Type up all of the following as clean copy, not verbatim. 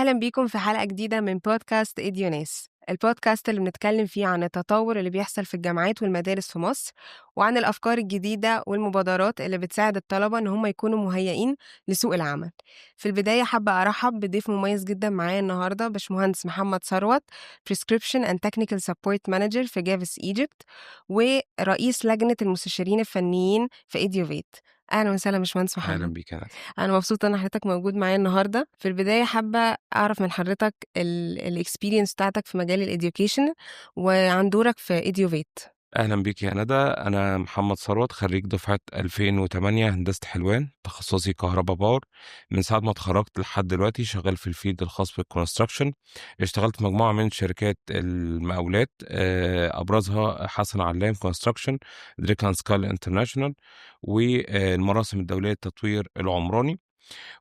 أهلا بيكم في حلقة جديدة من بودكاست إديونيس، البودكاست اللي بنتكلم فيه عن التطور اللي بيحصل في الجامعات والمدارس في مصر، وعن الأفكار الجديدة والمبادرات اللي بتساعد الطلبة إن هم يكونوا مهيئين لسوق العمل. في البداية حابة أرحب بضيف مميز جدا معايا النهاردة، باشمهندس محمد ثروت، Prescription and Technical Support Manager في جافس Egypt، ورئيس لجنة المستشارين الفنيين في إيديوفيت. أهلا وسهلا باشمهندس أهلا محمد. بيك. أنا مبسوطة إن حضرتك موجود معايا النهاردة. في البداية حابة أعرف من حضرتك الإكسبيرينس بتاعتك في مجال الإديوكيشن وعن دورك في إيديوفيت. أهلا بيك يا ندى. أنا محمد ثروت، خريج دفعة 2008 هندسة حلوان، تخصصي كهرباء باور. من ساعة ما اتخرجت لحد دلوقتي شغال في الفيلد الخاص بالكونستراكشن. اشتغلت في مجموعة من شركات المقاولات، أبرزها حسن علام كونستراكشن، دريكان سكال انترناشونال، والمراسم الدولية للتطوير العمراني.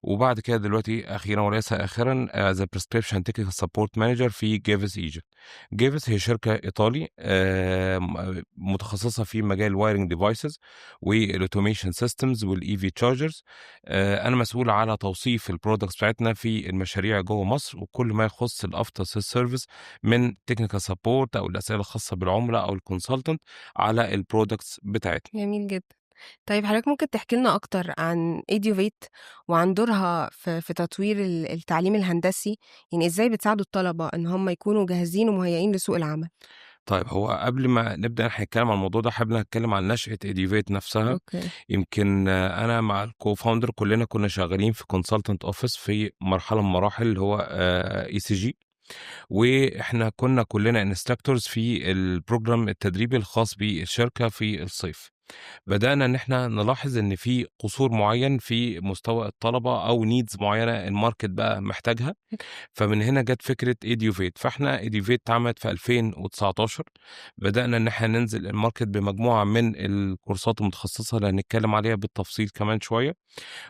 وبعد كده دلوقتي اخيرا وليس اخرا as a prescription technical support manager في جيفس ايجيبت. جيفس هي شركه ايطالي متخصصه في مجال وايرنج ديفايسز والاوتوميشن سيستمز والاي في تشارجرز. انا مسؤول على توصيف البرودكتس بتاعتنا في المشاريع جوه مصر، وكل ما يخص الافتر سيرفيس من تكنيكال سبورت او الاسئله الخاصه بالعملاء او الكونسلتنت على البرودكتس بتاعتنا. جميل جدا. طيب حضرتك ممكن تحكي لنا أكتر عن إيديوفيت وعن دورها في تطوير التعليم الهندسي، يعني إزاي بتساعدوا الطلبة إن هم يكونوا جاهزين ومهيئين لسوق العمل؟ طيب، هو قبل ما نبدأ إحنا نتكلم عن الموضوع ده، حابب نتكلم عن نشأة إيديوفيت نفسها. أوكي. يمكن أنا مع الكو-فاوندر كلنا كنا شغالين في كونسلتنت أوفيس في مرحلة من المراحل اللي هو ECG، وإحنا كنا كلنا انستراكتورز في البروجرام التدريبي الخاص بالشركة في الصيف. بدأنا إن إحنا نلاحظ إن في قصور معين في مستوى الطلبة أو نيدز معينة الماركت بقى محتاجها. فمن هنا جت فكرة إيديوفيت. فإحنا إيديوفيت اتعملت في 2019. بدأنا إن إحنا ننزل الماركت بمجموعة من الكورسات المتخصصة اللي هنتكلم عليها بالتفصيل كمان شوية.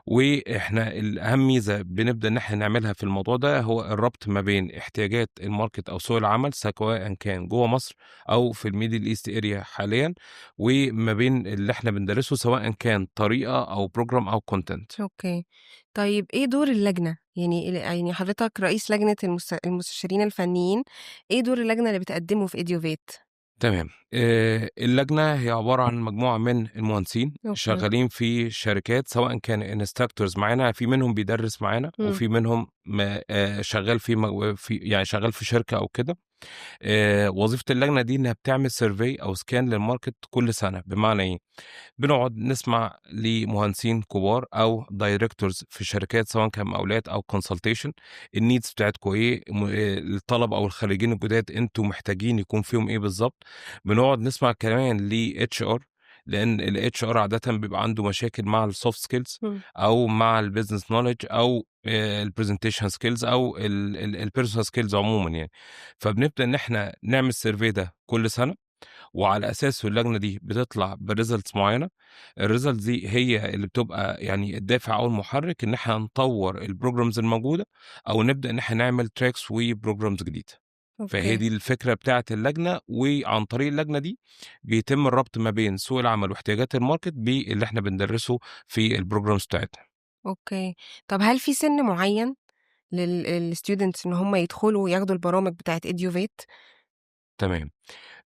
وإحنا الأهم ميزة بنبدأ إن إحنا نعملها في الموضوع ده هو الربط ما بين احتياجات الماركت أو سوق العمل، سواء كان جوه مصر أو في الميدل إيست إريا حاليا، وما بين اللي إحنا بندرسه سواء كان طريقة أو بروجرام أو كونتنت. أوكي. طيب إيه دور اللجنة؟ يعني حضرتك رئيس لجنة المستشارين الفنيين، إيه دور اللجنة اللي بتقدمه في إيديوفيت؟ تمام. اللجنة هي عبارة عن مجموعة من المهندسين أوكي. شغالين في شركات، سواء كان انستراكتورز معانا، في منهم بيدرس معانا، إمم. وفي منهم شغال يعني شغال في شركة أو كده. وظيفة اللجنة دي إنها بتعمل سيرفي أو سكان للماركت كل سنة. بمعنى إيه؟ بنقعد نسمع لمهندسين كبار او دايركتورز في شركات، سواء كان مقاولات او كونسلتيشن، النيدز بتاعتكم ايه، الطلب او الخريجين الجداد انتوا محتاجين يكون فيهم ايه بالظبط. بنقعد نسمع كمان ل HR، لان الاتش ار عاده بيبقى عنده مشاكل مع السوفت سكيلز إمم. او مع البيزنس نوليدج او البرزنتيشن سكيلز او البيرسونال سكيلز عموما يعني. فبنبدا ان احنا نعمل سيرفي ده كل سنه، وعلى اساسه اللجنه دي بتطلع بريزلتس معينه. الريزلتس دي هي اللي بتبقى يعني الدافع او المحرك ان احنا نطور البروجرامز الموجوده، او نبدا ان احنا نعمل تراكس وبروجرامز جديده. فهي أوكي. دي الفكره بتاعه اللجنه، وعن طريق اللجنه دي بيتم الربط ما بين سوق العمل واحتياجات الماركت باللي احنا بندرسه في البروجرامز بتاعتنا. أوكي. طب هل في سِن معيّن للstudents إن هم يدخلوا وياخدوا البرامج بتاعة إيديوفيت؟ تمام.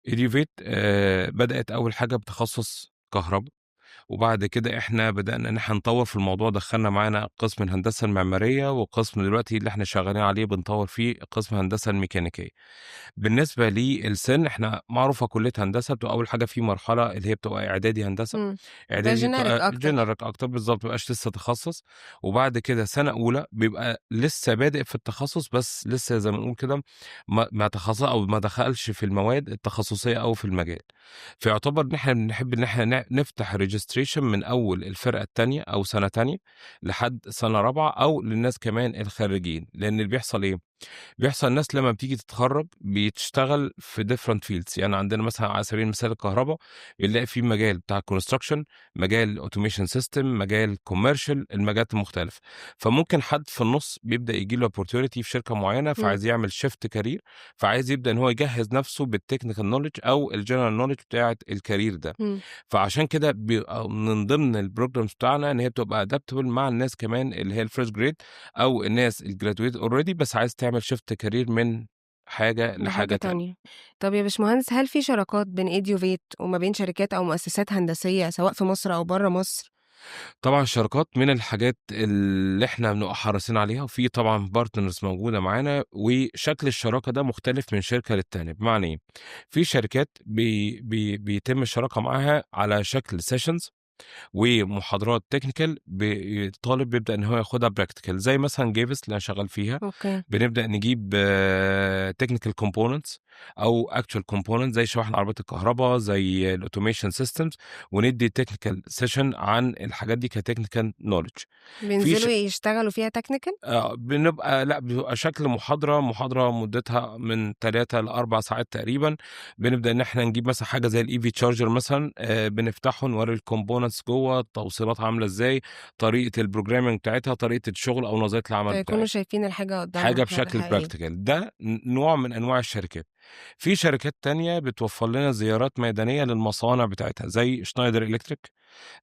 إيديوفيت بدات اول حاجه بتخصص كهرباء، وبعد كده إحنا بدأنا إن إحنا نطوّر في الموضوع. دخّلنا معانا قسم الهندسة المعمارية، وقسم دلوقتي اللي إحنا شغالين عليه بنطوّر فيه قسم الهندسة الميكانيكية. بالنسبة للسِن، إحنا معروفة كلية هندسة بتبقى أول حاجة في مرحلة اللي هي بتبقى إعدادي هندسة. إمم. بيبقى إعدادي دي generic بتبقى أكتر. general أكتر، بالضبط، ما بيبقاش لسه تخصُّص. وبعد كده سَنة أولى بيبقى لسه بادئ في التخصُّص، بس لسه زي ما نقول كده ما أو ما دخلش في المواد التخصُّصية أوي في المجال. فيعتبر إن إحنا بنحب إن إحنا نفتح registration من أول الفرقة التانية أو سَنة تانية لحد سَنة رابعة، أو للناس كمان الخريجين. لإن اللي بيحصل إيه؟ بيحصل الناس لما بتيجي تتخرج بتشتغل في different fields. يعني عندنا مثلا على سبيل المثال الكهرباء، بنلاقي في مجال بتاع construction، مجال automation system، مجال commercial، المجالات المختلفة. فممكن حد في النص بيبدأ يجي له opportunity في شركة معينة، فعايز يعمل shift career، فعايز يبدأ ان هو يجهز نفسه بالتكنيكال نولج او الجنرال نولج بتاعة الكارير ده. مم. فعشان كده بيبقى من ضمن البروجرامز بتاعنا ان هي بتبقى ادابتبل مع الناس كمان اللي هي الفريش جريد او الناس الجرادويت اوريدي، بس عايز تعمل شيفت كارير من حاجه لحاجه لحاجة تانية. تانية. طب يا باشمهندس، هل في شراكات بين إيديوفيت وما بين شركات أو مؤسسات هندسية سواء في مصر أو بره مصر؟ طبعا الشراكات من الحاجات اللي احنا بنبقى حريصين عليها، وفي طبعا بارتنرز موجوده معانا، وشكل الشراكه ده مختلف من شركه للتانيه. بمعنى ايه؟ في شركات بيتم الشراكه معاها على شكل سيشنز ومحاضرات تكنيكال، الطالب بيبدأ ان هو ياخدها براكتيكال، زي مثلا جيفس اللي انا شغال فيها. أوكي. بنبدأ نجيب تكنيكال كومبوننتس او اكتوال كومبوننتس زي شواحن عربية الكهرباء، زي الاوتوميشن سيستمز، وندي تكنيكال سيشن عن الحاجات دي كتكنيكال نولج. في بينزلوا يشتغلوا فيها تكنيكال؟ بيبقى شكل محاضرة مدتها من 3 ل4 ساعات تقريبا. بنبدأ ان احنا نجيب مثلا حاجة زي الاي في تشارجر مثلا، بنفتحه نوري الكومبوننتس جوه، التوصيلات عاملة ازاي، طريقة البروجرامينج بتاعتها، طريقة الشغل او نظرية العمل فيكونوا بتاعتها، شايفين الحاجة قدامهم حاجة حاجة بشكل حقيقية. براكتيكال. ده نوع من انواع الشركات. في شركات تانية بتوفر لنا زيارات ميدانية للمصانع بتاعتها، زي شنايدر الكتريك،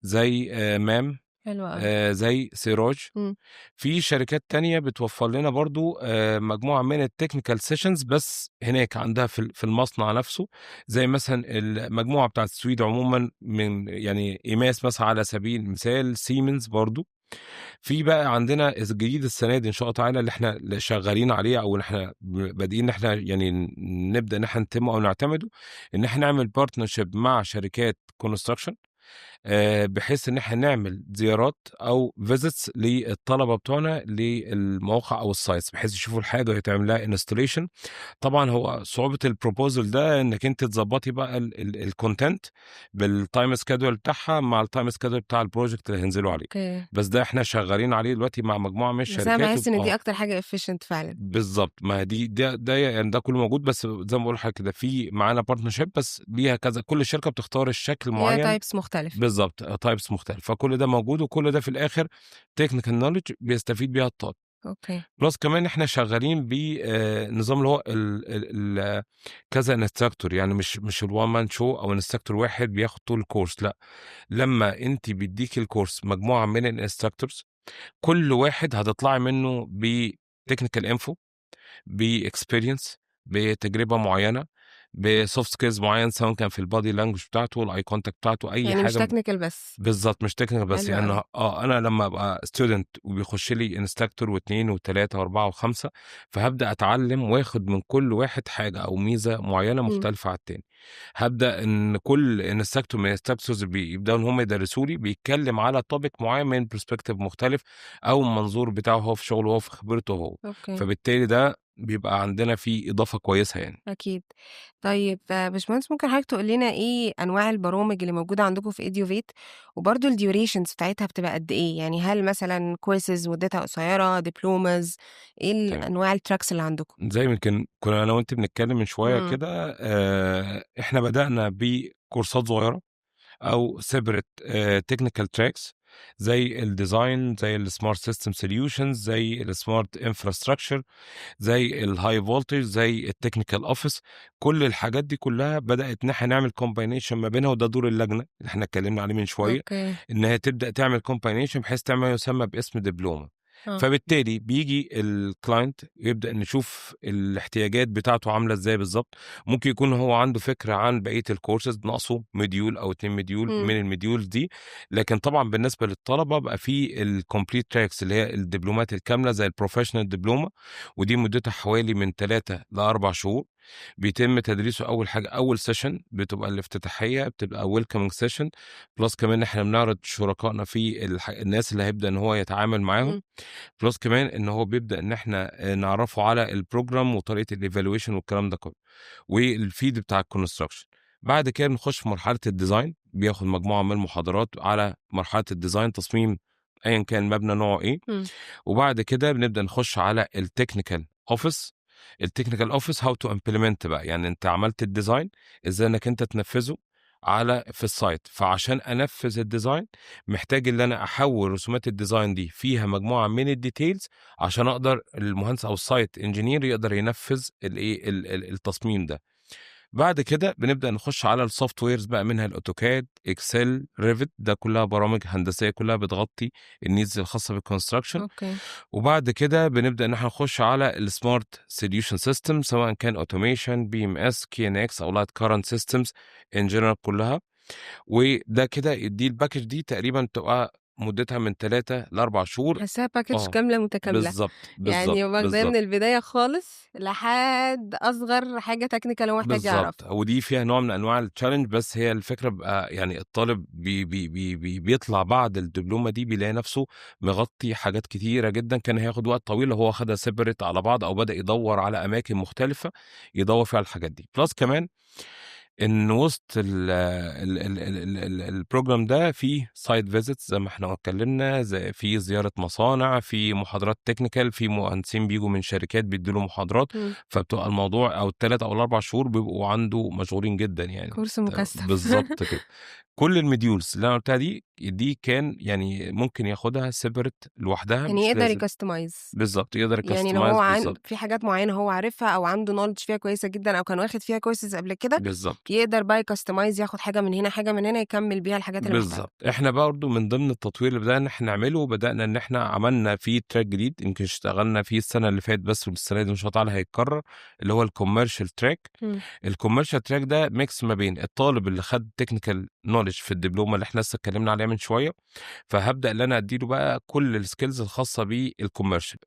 زي مام، حلو أوي. زي سيراج. مم. في شركات تانية بتوفر لنا برضو مجموعة من التكنيكال سيشنز، بس هناك عندها في المصنع نفسه، زي مثلا المجموعة بتاعت السويد عموما، من يعني إيماس مثلا على سبيل المثال، سيمنز برضو. في بقى عندنا الجديد السنة دي إن شاء الله تعالى اللي احنا شغالين عليه، أو اللي احنا بادئين إن احنا يعني نبدأ إن احنا نتمه أو نعتمده، إن احنا نعمل بارتنرشيب مع شركات كونستراكشن، بحيث ان احنا نعمل زيارات او فيزيتس للطلبه بتوعنا للمواقع او السايتس، بحيث يشوفوا الحاجه ويتعمل لها انستليشن. طبعا هو صعوبه البروبوزل ده انك انت تظبطي بقى الكونتنت بالتايم سكادول بتاعها مع التايم سكادول بتاع البروجكت اللي هينزلوا عليه. أوكي. بس ده احنا شغالين عليه دلوقتي مع مجموعه من بس أنا الشركات بحس إن دي أكتر حاجة efficient فعلا. بالظبط. ما دي ده يعني ده كله موجود، بس زي ما بقول لحضرتك كده في معانا بارتنرشيب، بس ليها كذا، كل شركه بتختار الشكل هي معين. تايبس مختلف. بالظبط، تايبس مختلف، فكل ده موجود، وكل ده في الاخر تكنيكال نولج بيستفيد بيها الطالب. أوكي. بلس كمان احنا شغالين بنظام اللي هو كذا انستراكتور، يعني مش الوان مان شو او انستراكتور واحد بياخد طول الكورس، لا. لما انت بيديك الكورس مجموعه من الانستراكتورز، كل واحد هتطلعي منه بتكنيكال انفو، باكسبيرينس، بتجربه معينه، بسوفت سكيلز معين، سواء كان في البادي لانجوج بتاعته، الاي كونتاكت بتاعته، اي يعني مش حاجه. تكنيكال بس. بالظبط، مش تكنيكال بس. حلو يعني أوي. انا لما ابقى ستودنت وبيخش لي انستراكتور واثنين وثلاثه واربعه وخمسه، فهبدا اتعلم واخد من كل واحد حاجه او ميزه معينه مم. مختلفه عن التاني. هبدا ان كل انستراكتور من الانستراكتورز بيبداوا ان هم يدرسوا لي، بيتكلم على توبيك معين من برسبكتيف مختلف، او المنظور بتاعه هو في شغله، هو في خبرته هو. أوكي. فبالتالي ده بيبقى عندنا فيه اضافه كويسه يعني. أكيد. طيب باشمهندس، ممكن حضرتك تقول لنا إيه أنواع البرامج اللي موجودة عندكم في إيديوفيت، وبرضه الديوريشنز بتاعتها بتبقى قد إيه؟ يعني هل مثلا كويسز مدتها قصيرة، دبلومز، إيه تمام. أنواع التراكس اللي عندكم؟ زي ما كنا انا وانت بنتكلم من شويه مم. كده، احنا بدانا بكورسات صغيره او سيبريت تكنيكال تراكس، زي الديزاين، زي السمارت سيستم سوليوشنز، زي السمارت انفراستراكشر، زي الهاي فولتج، زي التكنيكال اوفيس. كل الحاجات دي كلها بدات ان احنا نعمل كومباينيشن ما بينها، وده دور اللجنه اللي احنا اتكلمنا عليه من شويه، أوكي. ان هي تبدا تعمل كومباينيشن بحيث تعمل ما يسمى باسم دبلومه. آه. فبالتالي بيجي الكلاينت يبدا نشوف الاحتياجات بتاعته عامله ازاي بالظبط. ممكن يكون هو عنده فكره عن بقيه الكورسز، ناقصه مديول او 2 مديول مم. من المديول دي. لكن طبعا بالنسبه للطلبه بقى في الكومبليت تراكس اللي هي الدبلومات الكامله، زي البروفيشنال دبلومه، ودي مدتها حوالي من 3 ل4 شهور. بيتم تدريسه اول حاجه، اول سيشن بتبقى الافتتاحيه، بتبقى ويلكمنج سيشن. بلس كمان احنا بنعرض شركائنا في الناس اللي هيبدا ان هو يتعامل معاهم. مم. بلس كمان ان هو بيبدا ان احنا نعرفه على البروجرام وطريقه الايفالويشن والكلام ده كله، والفيد بتاع الكونستراكشن. بعد كده بنخش في مرحله الديزاين، بياخد مجموعه من المحاضرات على مرحله الديزاين، تصميم ايا كان مبنى نوعه ايه. مم. وبعد كده بنبدا نخش على التكنيكال اوفيس. التكنيكال اوفيس هاو تو امبلمنت بقى، يعني انت عملت الديزاين ازاي انك انت تنفذه في السايت. فعشان انفذ الديزاين محتاج ان انا احول رسومات الديزاين دي فيها مجموعه من الديتيلز عشان اقدر المهندس او السايت انجينير يقدر ينفذ الايه التصميم ده. بعد كده بنبدأ نخش على السوفت ويرز بقى، منها الاوتوكاد، اكسل، ريفت، ده كلها برامج هندسيه كلها بتغطي النيدز الخاصه بالكونستراكشن. اوكي. وبعد كده بنبدأ ان احنا نخش على السمارت سوليوشن سيستم، سواء كان اوتوميشن، بي ام اس، كي ان اكس، او لايت كارنت سيستمز ان جنرال كلها. وده كده دي الباكج دي تقريبا تبقى مدتها من 3 ل 4 شهور. حاساها باكج اه كاملة متكاملة، بالظبط يعني بالظبط واخداه من بالظبط البداية خالص لحد أصغر حاجة تكنيكال هو محتاج بالظبط. يعرفها. ودي فيها نوع من انواع التشالنج، بس هي الفكره بقى يعني الطالب بيطلع بعد الدبلومه دي بيلاقي نفسه مغطي حاجات كتيره جدا كان هياخد وقت طويل لو هو خدها سيبريت على بعض، او بدا يدور على اماكن مختلفه يدور فيها على الحاجات دي. بلس كمان ان وسط البروجرام ده في سايد فيزيتس زي ما احنا اتكلمنا، زي في زياره مصانع، في محاضرات تكنيكال، في مهندسين بيجوا من شركات بيدوا له محاضرات. مم. فبتبقى الموضوع او الثلاث او الاربع شهور بيبقوا عنده مشغولين جدا يعني. كورس مكثف. بالظبط كده. كل المديولز اللي انا قلتها دي كان يعني ممكن ياخدها سيبريت لوحدها، يعني مش يقدر لازم. يكستمايز، بالظبط يقدر يعني لو هو يكستمايز. بالظبط في حاجات معينة هو عارفها أو عنده نولج فيها كويسة جدا أو كان واخد فيها كورسز قبل كده، بالظبط يقدر بقى يكستمايز، ياخد حاجة من هنا حاجة من هنا يكمل بيها الحاجات اللي محتاجها. بالظبط. احنا برضو من ضمن التطوير اللي بدأنا احنا نعمله، بدأنا ان احنا عملنا فيه تراك جديد يمكن اشتغلنا فيه السنة اللي فاتت بس، والسنة دي ان شاء الله تعالى هيتكرر، اللي هو الكوميرشال تراك. مم. الكوميرشال تراك ده ميكس ما بين الطالب اللي خد تكنيكال نولج في الدبلومه اللي احنا لسه اتكلمنا عليها من شويه، فهبدا ان انا اديله بقى كل السكيلز الخاصه بالكوميرشال.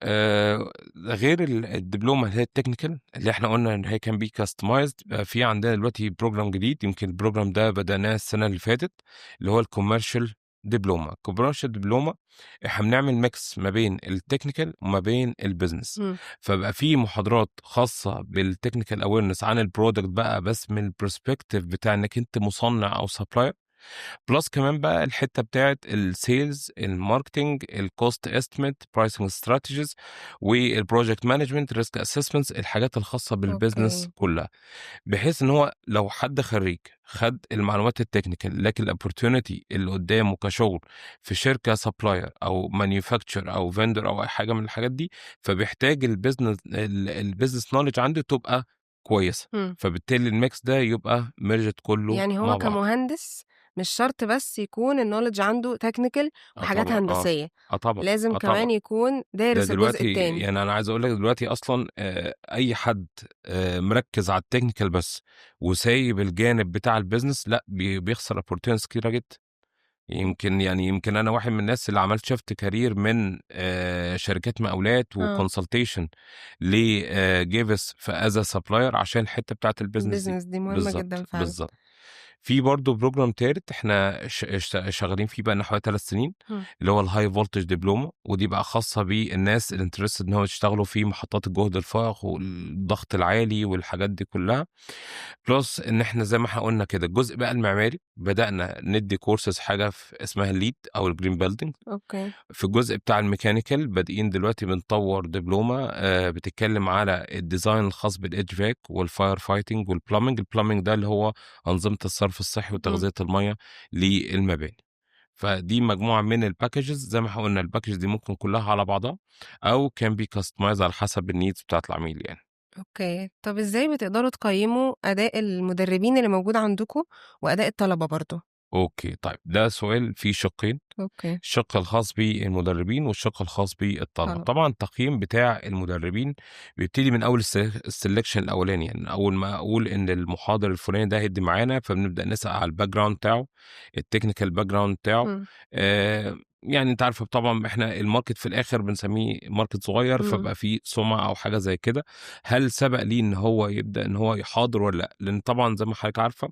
غير الدبلومه اللي هي التكنيكال اللي احنا قلنا ان هي كان بي كاستمايزد، في عندنا دلوقتي بروجرام جديد، يمكن البروجرام ده بدأناه السنه اللي فاتت، اللي هو الكوميرشال دبلومه. الكوميرشال دبلومه احنا بنعمل ميكس ما بين التكنيكال وما بين البيزنس. مم. فبقى في محاضرات خاصه بالتكنيكال اويرنس عن البرودكت بقى، بس من البرسبكتيف بتاع انك انت مصنع او سبلاير. بلس كمان بقى الحته بتاعت السيلز، الماركتنج، الكوست استيميت، برايسنج استراتيجيز، والبروجكت مانجمنت، ريسك اسسمنتس، الحاجات الخاصه بالبيزنس اوكي. كلها. بحيث ان هو لو حد خريج خد المعلومات التكنيكال، لكن الopportunity اللي قدامه كشغل في شركه سبلاير او مانيفاكتشر او فيندر او اي حاجه من الحاجات دي، فبيحتاج البيزنس نولج عنده تبقى كويسه. مم. فبالتالي الميكس ده يبقى ميرجت كله يعني هو مع بعض. كمهندس مش شرط بس يكون النولج عنده تكنيكال اه وحاجات طبعا. اه هندسية، اه طبعا. لازم اه طبعا. كمان يكون ده دارس الجزء دلوقتي التاني. يعني انا عايز اقول لك دلوقتي اصلا اي حد مركز على التكنيكال بس وسايب الجانب بتاع البيزنس، لا بيخسر opportunities كتيره جدا. يمكن انا واحد من الناس اللي عملت شفت كارير من شركات مقاولات اه، وكونسلتيشن لجيفس في از سبلاير عشان الحته بتاعت البيزنس دي. البيزنس دي مهمة جدا بالظبط فعلا. بالظبط. في برضه بروجرام تالت احنا شغالين فيه بقى حوالي 3 سنين، مم. اللي هو الهاي فولتج دبلومه. ودي بقى خاصه بالناس اللي انترستد ان هو يشتغلوا في محطات الجهد الفائق والضغط العالي والحاجات دي كلها. بلس ان احنا زي ما احنا قلنا كده الجزء بقى المعماري بدأنا ندي كورسز حاجه في اسمها الليد او الجرين بيلدينج. اوكي. في الجزء بتاع الميكانيكال بادئين دلوقتي بنطور دبلومه بتتكلم على الديزاين الخاص بالاتش فاك والفاير فايتنج والبلامنج. البلامنج ده اللي هو انظمه الصرف الصحي مم. وتغذيه الميه للمباني. فدي مجموعه من الباكجز، زي ما احنا قلنا الباكج دي ممكن كلها على بعضها او كان بي كاستمايز على حسب النيدز بتاعت العميل يعني. اوكي، طب ازاي بتقدروا تقيموا أداء المدربين اللي موجود عندكم وأداء الطلبة برضو؟ اوكي طيب، ده سؤال فيه شقين، اوكي. الشق الخاص بالمدربين والشق الخاص بالطلبه. طلبة. طبعا التقييم بتاع المدربين بيبتدي من اول السلكشن الاولاني، يعني اول ما اقول ان المحاضر الفلاني ده هيدي معانا فبنبدا نسال على الباك جراوند بتاعه، التكنيكال باك جراوند بتاعه. مم. يعني انت عارف طبعا احنا الماركت في الاخر بنسميه ماركت صغير، مم. فبقى فيه سمعه او حاجه زي كده. هل سبق ليه ان هو يبدا ان هو يحاضر ولا لا؟ لان طبعا زي ما حضرتك عارفه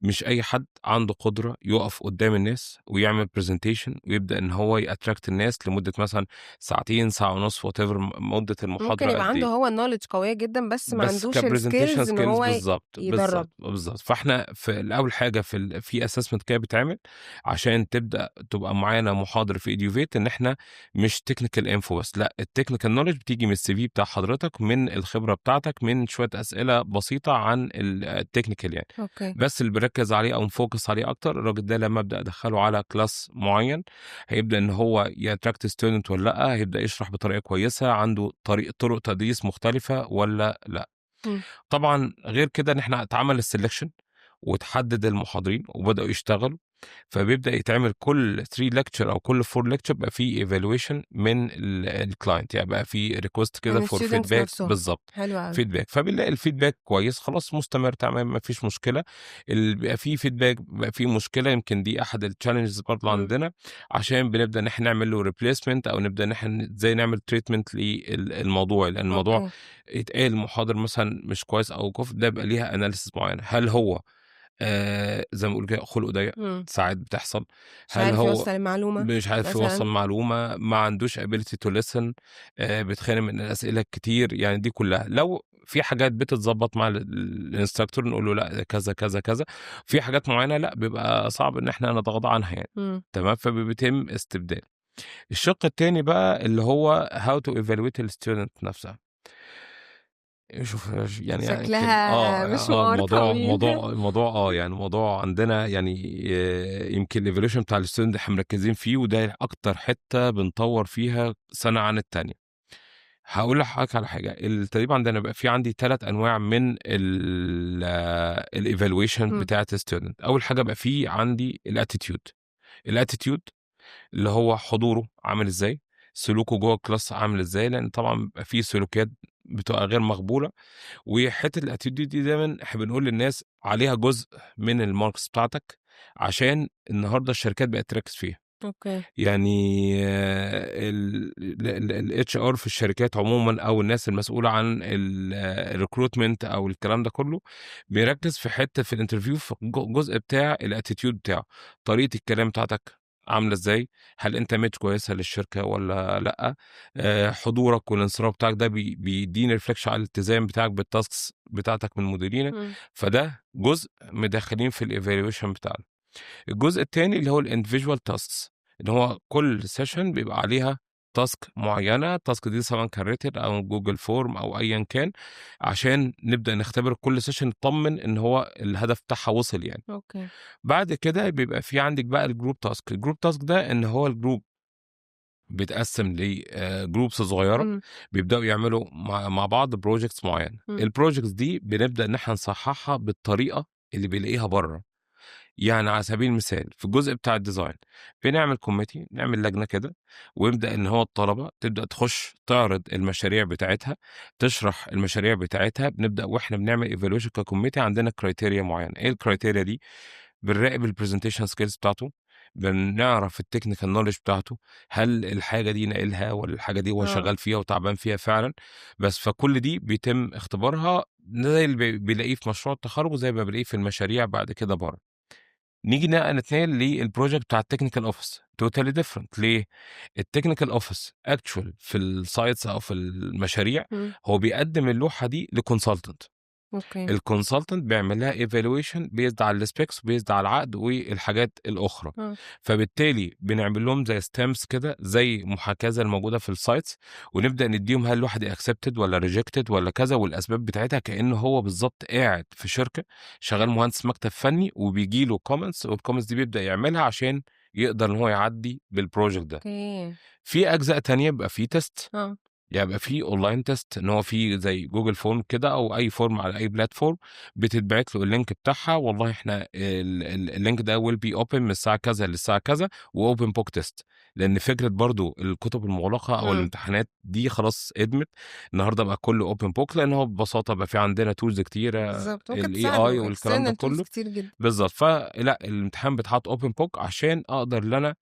مش أي حد عنده قدرة يقف قدام الناس ويعمل presentation ويبدأ إن هو يattract الناس لمدة مثلًا ساعتين، ساعة ونص whatever مدة ممكن المحاضرة يبقى قد عنده إيه. هو الknowledge قوية جدًا، بس ما بس عندوش كpresentation الskills إن skills هو بالضبط، يدرّب. بالضبط. فإحنا في الأول حاجة في assessment كده بيتعمل عشان تبقى معانا محاضر في Eduvate إن إحنا مش technical info بس، لأ الtechnical knowledge بتيجي من الCV بتاع حضرتك، من الخبرة بتاعتك، من شوية أسئلة بسيطة عن الtechnical يعني. أوكي. بس اللي بنركّز عليه أو نfocus عليه أكتر، الراجل ده لمّا أبدأ أدخّله على class معيّن، هيبدأ إن هو يattract student والّا لأ، هيبدأ يشرح بطريقة كويسة، عنده طرق تدريس مختلفة والّا لأ. إمم. طبعًا غير كده إن إحنا اتعمل الselection واتحدد المحاضرين وبدأوا يشتغلوا، فبيبدأ يتعمل كل 3 lecture أو كل 4 lecture بيبقى في evaluation من الclient، يعني بقى في request كده من for الstudents feedback نفسهم. بالضبط، حلو أوي. feedback فبنلاقي الfeedback كويس خلاص مستمر تمام ما فيش مشكلة، بيبقى في feedback بيبقى في مشكلة يمكن دي أحد الchallenges برضه إمم. عندنا، عشان بنبدأ إن إحنا نعمل له replacement أو نبدأ إن إحنا إزاي نعمل treatment الموضوع، لأن الموضوع أوكي. يتقال محاضر مثلًا مش كويس أو كُفء ده بيبقى ليها analysis معيّنة، هل هو زي ما بيقولوا كده خُلقه ضيّق، إمم. ساعات بتحصل، مش هل عارف هو يوصّل المعلومة مش عارف يوصّل مثلًا. معلومة، ما عندوش ability to listen، بيتخانق من الأسئلة الكتير، يعني دي كلّها. لو في حاجات بتتضبّط مع الinstructor نقول له لأ كذا، كذا، كذا، في حاجات معيّنة لأ، بيبقى صعب إن إحنا نتغاضى عنها يعني، إمم. تمام، فبيتم استبدال. الشِق التاني بقى اللي هو how to evaluate الstudent نفسها. شوف يعني يمكن شكلها مشوار طويل. يعني الموضوع عندنا يعني يمكن الevaluation بتاع الstudent إحنا مركّزين فيه وده أكتر حتّة بنطوّر فيها سَنة عن التانية. هاقول لحضرتك على حاجة، التدريب عندنا بيبقى في عندي 3 أنواع من الevaluation إمم. بتاعة الstudent. أول حاجة بيبقى في عندي الattitude اللي هو حضوره عامل إزاي، سلوكه جوّه الclass عامل إزاي، لإن طبعًا بيبقى في سلوكيات بتبقى غير مقبولة. وحتّة الattitude دي دايمًا إحنا بنقول للناس عليها جزء من الmarks بتاعتك، عشان النهارده الشركات بقت تركّز فيها. أوكي. يعني الHR في الشركات عمومًا أو الناس المسؤولة عن الrecruitment أو الكلام ده كلّه، بيركّز في حتّة في الinterview في جزء بتاع الattitude بتاعه، طريقة الكلام بتاعتك عاملة إزاي، هل أنت match كويسة للشركة والّا لأ، حضورك والانصراف بتاعك ده بيدّيني reflection على الالتزام بتاعك بالtasks بتاعتك من مديرينك، إمم. فده جزء مدخّلين في الevaluation بتاعنا. الجزء التاني اللي هو الindividual tasks اللي هو كل session بيبقى عليها task معيّنة، الtask دي سواء كان written أو Google form أو أيًا كان، عشان نبدأ نختبر كل session نطمن إن هو الهدف بتاعها وصل يعني. أوكي. بعد كده بيبقى في عندِك بقى الgroup task، الgroup task ده إن هو الgroup بيتقسّم groups صغيّرة، إمم. بيبدأوا يعملوا مع بعض projects معيّنة، إمم. الprojects دي بنبدأ إن إحنا نصحّحها بالطريقة اللي بيلاقيها برّه. يعني على سبيل المثال في الجزء بتاع الdesign بنعمل committee نعمل لجنة كده، ويبدأ إن هو الطلبة تبدأ تخش تعرض المشاريع بتاعتها، تشرح المشاريع بتاعتها، بنبدأ وإحنا بنعمل evaluation كcommittee عندنا criteria معيّنة، إيه الcriteria دي؟ بنراقب الpresentation skills بتاعته، بنعرف الtechnical knowledge بتاعته، هل الحاجة دي ناقلها والّا الحاجة دي هو آه. شغال فيها وتعبان فيها فعلًا، بس فكل دي بيتم اختبارها زي اللي بيلاقيه في مشروع التخرُّج وزي ما بيلاقيه في المشاريع بعد كده برّه. نيجي نتنقل للproject بتاع الtechnical office totally different ليه؟ الtechnical office actual في الsites أو في المشاريع إمم. هو بيقدّم اللوحة دي لconsultant. أوكي. الconsultant بيعمل لها evaluation based على الspecs وbased على العقد والحاجات الأخرى. آه. فبالتالي بنعمل لهم زي stamps كده زي محاكاة زي الموجودة في الsites ونبدأ ندّيهم هل اللوحة دي accepted والّا rejected والّا كذا والأسباب بتاعتها كإنه هو بالضبط قاعد في شركة شغال مهندس مكتب فني وبييجي له comments والcomments دي بيبدأ يعملها عشان يقدر إن هو يعدّي بالproject ده. أوكي. في أجزاء تانية بيبقى في test آه. يبقى في online test إن هو في زي Google form كده أو أي form على أي platform بتتبعت له الlink بتاعها والله إحنا الlink ده will be open من الساعة كذا للساعة كذا وopen book test لأن فكرة برضه الكتب المغلقة أو إمم. الامتحانات دي خلاص أدمت، النهارده بقى كله open book لأن هو ببساطة بقى في عندنا tools كتيرة بالضبط. ممكن الAI تساعده والكلام ده external tools كله، كتير جدًا. بالضبط، فلأ الامتحان بيتحط open book عشان أقدر إن أنا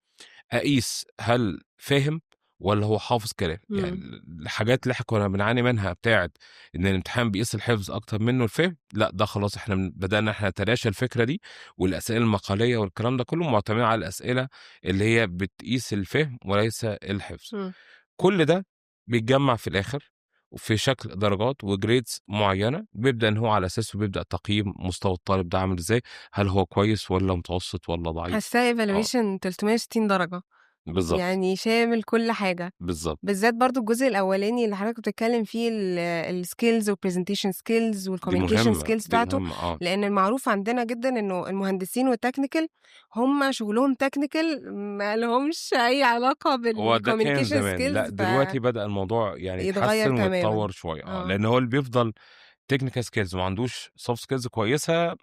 أقيس هل فاهم ولا هو حافظ كلام. يعني الحاجات اللي احنا كنا بنعاني منها بتاعت ان الامتحان بيقيس الحفظ اكتر منه الفهم، لا ده خلاص احنا بدأنا احنا نتلاشى الفكرة دي، والاسئله المقالية والكلام ده كله معتمد على الاسئله اللي هي بتقيس الفهم وليس الحفظ. إمم. كل ده بيتجمع في الاخر وفي شكل درجات وجريدز معينه، بيبدا ان هو على اساسه بيبدا تقييم مستوى الطالب ده عامل ازاي، هل هو كويس ولا متوسط ولا ضعيف. حاسّاه اه evaluation 360 درجة، بالظبط يعني شامل كل حاجة. بالظبط بالذات برضه الجزء الأولاني اللي حضرتك بتتكلم فيه الskills والpresentation skills دي والcommunication مهمه skills دي بتاعته، مهمه اه. لأن المعروف عندنا جدًا إنه المهندسين والtechnical هم شغلهم technical ما لهمش أي علاقة هو ده كان بالcommunication زمان، لا skills دلوقتي بدأ الموضوع يعني فيتغيّر يتحسن تمامًا. ويتطور شويه اه، آه، لان هو اللي بيفضل تكنيكال سكيلز وما عندوش سوفت سكيلز كويسه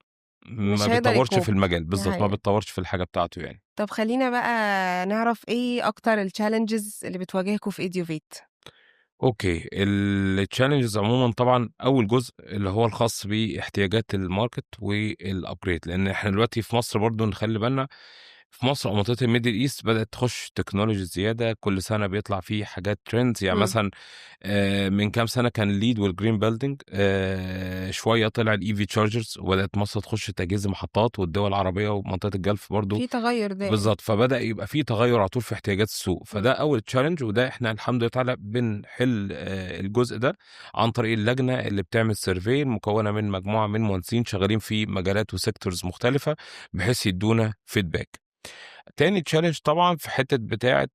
ما مش هيقدر بيتطورش في يcope. المجال، دي بالظبط ما حقيقة. بيتطورش في الحاجه بتاعته يعني. طب خلّينا بقى نعرف إيه أكتر الchallenges اللي بتواجهكم في Educate؟ اوكي التشالنجز عموما طبعا اول جزء اللي هو الخاص باحتياجات الماركت والابجريد، لان احنا دلوقتي في مصر برضو نخلي بالنا، في مصر او منطقه الميدل ايست بدات تخش تكنولوجي زياده، كل سنه بيطلع فيه حاجات ترندز. يعني إمم. مثلا من كام سنه كان ليد والجرين بيلدينج، شويه طلع الاي في تشارجرز وبدات مصر تخش تجهيز محطات، والدول العربيه ومنطقه الجلف برضو في تغيُّر دائم. بالظبط. فبدأ يبقى في تغير على طول في احتياجات السوق، إمم. فده أول تشالنج، وده احنا الحمد لله تعالى بنحل الجزء ده عن طريق اللجنة اللي بتعمل سيرفي مكونة من مجموعة من مهندسين شغالين في مجالات وسيكتورز مختلفة بحيث يدونا فيدباك. تاني تشالنج طبعا في حتة بتاعة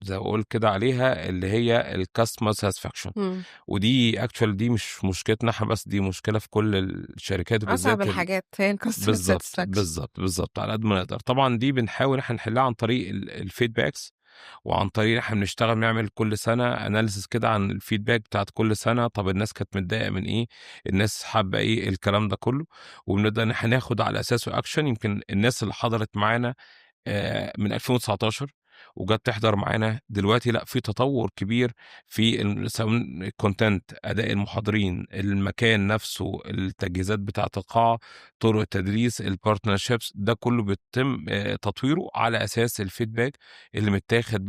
زي ما بقول كده عليها اللي هي الكاستمر ساتسفاكشن، إمم. ودي اكشوال دي مش مشكلتنا احنا بس، دي مشكلة في كل الشركات أصعب وبالذات الحاجات هي الcustomer بالضبط، satisfaction. بالضبط، بالضبط، على قد ما نقدر. طبعًا دي بنحاول إحنا نحلّها عن طريق الfeedbacks، وعن طريق إحنا بنشتغل نعمل كل سنة analysis كده عن الfeedback بتاعة كل سنة، طَب الناس كانت متضايقة من إيه، الناس حابة إيه، الكلام ده كلّه، وبنبدأ إن إحنا ناخد على أساسه action. يمكن الناس اللي حضرت معانا من 2019 وجات تحضر معانا دلوقتي، لأ في تطوّر كبير في سواء الcontent، أداء المحاضرين، المكان نفسه، التجهيزات بتاعة القاعة، طرق التدريس، الpartnerships، ده كله بيتم تطويره على أساس الfeedback اللي متاخد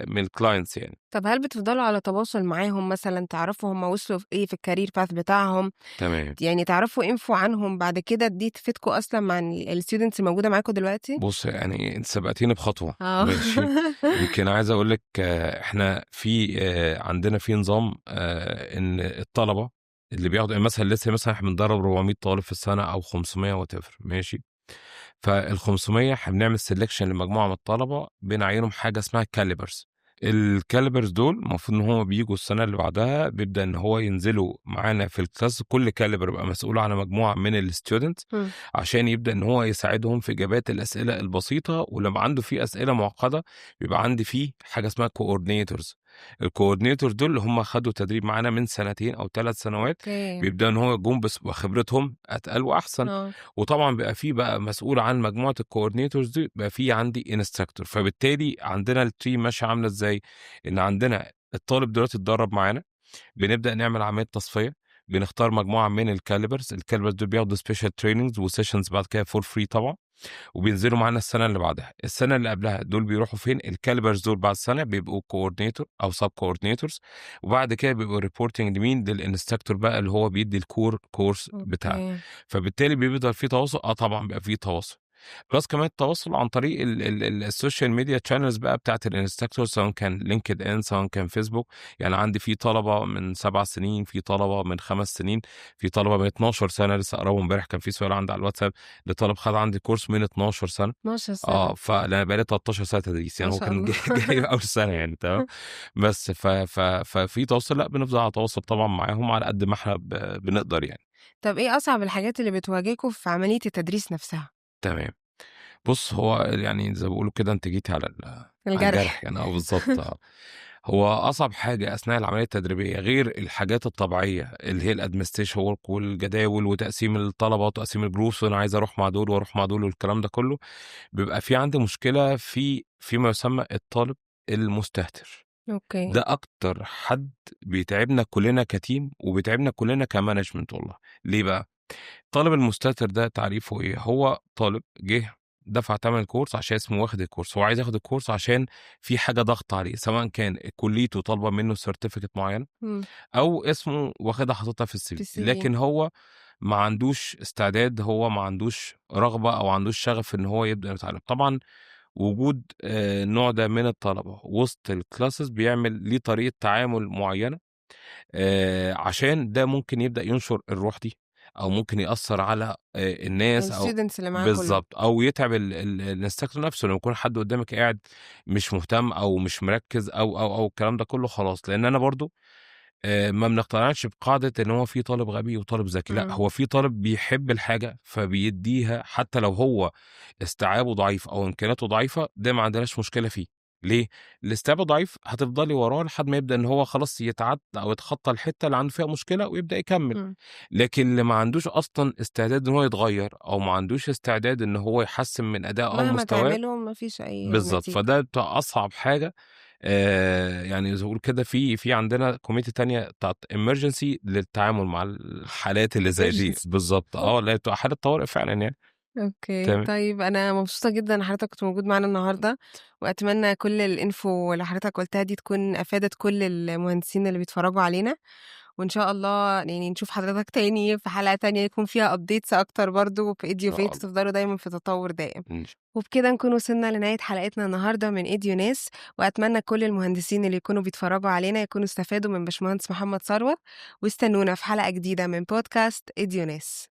من الclients يعني. طب هل بتفضلوا على تواصل معاهم مثلًا تعرفوا هم وصلوا في إيه في الcareer path بتاعهم، تمام. يعني تعرفوا info عنهم بعد كده دي تفيدكم أصلًا مع الstudents الموجودة معاكم دلوقتي؟ بُص يعني أنتِ سبقتيني بخطوة، آه. ماشي. يمكن عايز أقول لِك إحنا في عندنا في نظام إن الطلبة اللي بياخدوا يعني مثلًا مثلًا إحنا بندرّب 400 طالب في السنة أو 500 whatever ماشي. فال500 إحنا بنعمل selection لمجموعة من الطلبة، بنعيّنهم حاجة اسمها calibers. الcalibers دول المفروض إن هُم بييجوا السنة اللي بعدها بيبدأ إن هو ينزلوا معانا في الclass، كل caliber بيبقى مسؤول على مجموعة من الstudents إمم. عشان يبدأ إن هو يساعدهم في إجابات الأسئلة البسيطة، ولمّا عنده في أسئلة معقدة بيبقى عندي فيه حاجة اسمها coordinators. الcoordinators دول اللي هم خدوا تدريب معانا من سنتين أو 3 سنوات، أوكي. بيبدأوا إن هو يجوم وخبرتهم أتقل وأحسن. آه. وطبعًا بيبقى في بقى مسؤول عن مجموعة الcoordinators دي، بيبقى في عندي instructor. فبالتالي عندنا الteam ماشية عاملة إزاي، إن عندنا الطالب دلوقتي اتدرب معانا، بنبدأ نعمل عملية تصفية، بنختار مجموعة من الcalibers دول بياخدوا special trainings وsessions بعد كده for free طبعًا، وبينزلوا معانا السنة اللي بعدها. السنة اللي قبلها دول بيروحوا فين، الcalibers دول بعد سنة بيبقوا coordinator أو sub coordinators، وبعد كده بيبقوا reporting لمين، للinstructor بقى اللي هو بيدّي الcore course بتاعنا. أوكي. فبالتالي بيفضل في تواصل، طبعًا بيبقى في تواصل. بلس كمان التواصل عن طريق السوشيال ميديا channels بقى بتاعة الinstructor، سواء كان LinkedIn سواء كان فيسبوك. يعني عندي في طلبة من 7 سنين، في طلبة من 5 سنين، في طلبة من 12 سنة. لسه قراهم امبارح كان في سؤال عندي على الواتساب لطالب خد عندي كورس من 12 سنة. 12 سنة. فأنا بقى لي 13 سنة تدريس، ما يعني هو شاء كان الله. جاي في أول سنة يعني تمام. بس ففي تواصل، لأ بنفضل على تواصل طبعًا معاهم على قد ما إحنا بنقدر يعني. طب إيه أصعب الحاجات اللي بتواجهكم في عملية التدريس نفسها؟ تمام. بُص، هو يعني زي ما بيقولوا كده أنتِ جيتِ على الجرح. الجرح يعني بالضبط هو أصعب حاجة أثناء العملية التدريبية غير الحاجات الطبيعية اللي هي الadministration work والجداول وتقسيم الطلبة وتقسيم الgroups، وأنا عايز أروح مع دول وأروح مع دول والكلام ده كله، بيبقى في عندي مشكلة فيما يسمى الطالب المستهتر. أوكي. ده أكتر حد بيتعبنا كلنا كteam وبيتعبنا كلنا كmanagement والله. ليه بقى؟ الطالب المستهتر ده تعريفه إيه؟ هو طالب جه دفع تمن الكورس عشان اسمه واخد الكورس، هو عايز ياخد الكورس عشان في حاجة ضغط عليه، سواء كان كليته طالبة منه certificate معينة إمم، أو اسمه واخدها حاططها في في الCV، الCV. لكن هو ما عندوش استعداد، هو ما عندوش رغبة أو ما عندوش شغف إن هو يبدأ يتعلم. طبعًا وجود النوع ده من الطلبة وسط الclasses بيعمل ليه طريقة تعامل معينة، عشان ده ممكن يبدأ ينشر الروح دي، أو ممكن يأثّر على الناس، أو الstudents اللي معاه كلّهم. بالضبط، أو يتعب الinstructor نفسه لمّا يكون حد قدّامك قاعد مش مهتم أو مش مركّز أو الكلام ده كلّه خلاص، لإن أنا برضه ما بنقتنعش بقاعدة إن هو في طالب غبي وطالب ذكي، لأ، إمم، هو في طالب بيحب الحاجة فبيدّيها حتى لو هو استيعابه ضعيف أو إمكانياته ضعيفة، ده ما عندناش مشكلة فيه. ليه؟ اللي استيعابه ضعيف هتفضلي وراه لحد ما يبدأ إن هو خلاص يتعدى أو يتخطى الحتة اللي عنده فيها مشكلة ويبدأ يكمّل. إمم. لكن اللي ما عندوش أصلًا استعداد إن هو يتغيّر أو ما عندوش استعداد إن هو يحسّن من أدائه أو مهما مستواه، تعمله ما فيش أي بالضبط، نتيجة. فده بتبقى أصعب حاجة. يعني زي ما باقول كده في عندنا committee تانية بتاعة emergency للتعامل مع الحالات اللي زي دي، emergency. بالضبط، اللي هي بتبقى حالة طوارئ فعلًا يعني. أوكي، تمام. طيب أنا مبسوطة جدًا إن حضرتك كنت موجود معانا النهارده، وأتمنى كل الinfo اللي حضرتك قُلتها دي تكون أفادت كل المهندسين اللي بيتفرّجوا علينا، وإن شاء الله يعني نشوف حضرتك تاني في حلقة تانية يكون فيها updates أكتر برضه في إن شاء إيديوفيت، الله. وتفضلوا دايمًا في تطوّر دائم. إن ش وبكده نكون وصلنا لنهاية حلقتنا النهارده من إيديوناس، وأتمنى كل المهندسين اللي يكونوا بيتفرّجوا علينا يكونوا استفادوا من باشمهندس محمد ثروت، واستنونا في حلقة جديدة من بودكاست إيديوناس.